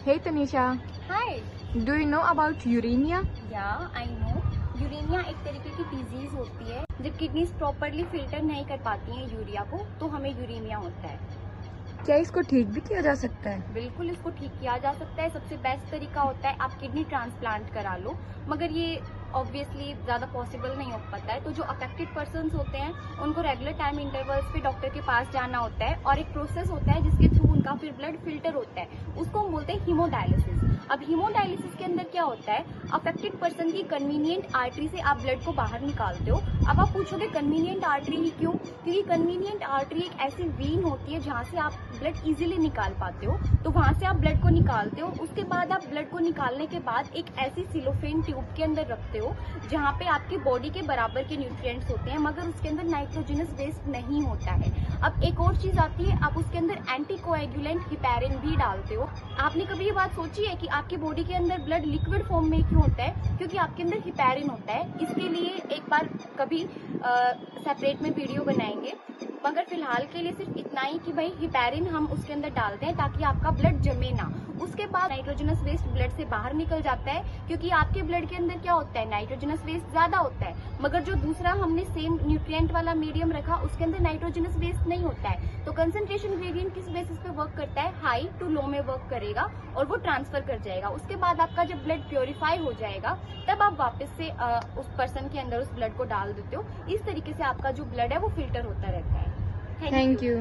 Hey Tanisha, hi. do you know about uremia? या I know. Urania एक तरीके की डिजीज होती है। जब किडनीज प्रॉपरली फिल्टर नहीं कर पाती हैं यूरिया को, तो हमें यूरेमिया होता है। क्या इसको ठीक भी किया जा सकता है? बिल्कुल, इसको ठीक किया जा सकता है। सबसे बेस्ट तरीका होता है आप किडनी ट्रांसप्लांट करा लो, मगर ये ऑब्वियसली ज़्यादा पॉसिबल नहीं हो पाता है। तो जो अफेक्टेड पर्सन्स होते हैं उनको रेगुलर टाइम इंटरवल्स पे डॉक्टर के पास जाना होता है, और एक प्रोसेस होता है जिसके थ्रू उनका फिर ब्लड फिल्टर होता है। उसको हम बोलते हैं हीमोडायलिसिस। अब हीमोडायलिसिस के अंदर क्या होता है, अफेक्टेड पर्सन की कन्वीनियंट आर्टरी से आप ब्लड को बाहर निकालते हो। अब आप पूछोगे कन्वीनियंट आर्टरी ही क्यों? क्योंकि कन्वीनियंट आर्टरी एक ऐसी वेन होती है जहाँ से आप ब्लड इजीली निकाल पाते हो। तो वहां से आप ब्लड को निकालते हो। उसके बाद आप ब्लड को निकालने के बाद एक ऐसी सिलोफेन ट्यूब के अंदर रखते हो जहाँ पे आपकी बॉडी के बराबर के न्यूट्रिएंट्स होते हैं, मगर उसके अंदर नाइट्रोजनस वेस्ट नहीं होता है। अब एक और चीज आती है, आप उसके अंदर एंटीकोएगुलेंट हिपैरिन भी डालते हो। आपने कभी ये बात सोची है कि आपकी बॉडी के अंदर ब्लड लिक्विड फॉर्म में क्यों होता है? क्योंकि आपके अंदर हिपैरिन होता है। इसके लिए एक बार कभी सेपरेट में वीडियो बनाएंगे, मगर फिलहाल के लिए सिर्फ इतना ही कि भाई हिपैरिन हम उसके अंदर डालते हैं ताकि आपका ब्लड जमे ना। उसके बाद नाइट्रोजनस वेस्ट ब्लड से बाहर निकल जाता है, क्योंकि आपके ब्लड के अंदर क्या होता है, नाइट्रोजनस वेस्ट ज्यादा होता है, मगर जो दूसरा हमने सेम न्यूट्रिएंट वाला मीडियम रखा उसके अंदर नाइट्रोजनस वेस्ट नहीं होता है। तो कंसंट्रेशन ग्रेडियंट किस बेसिस पे वर्क करता है? हाई टू लो में वर्क करेगा और वो ट्रांसफर कर जाएगा। उसके बाद आपका जब ब्लड प्योरीफाई हो जाएगा तब आप वापस से उस पर्सन के अंदर उस ब्लड को डाल देते हो। इस तरीके से आपका जो ब्लड है वो फिल्टर होता रहता है। Thank you.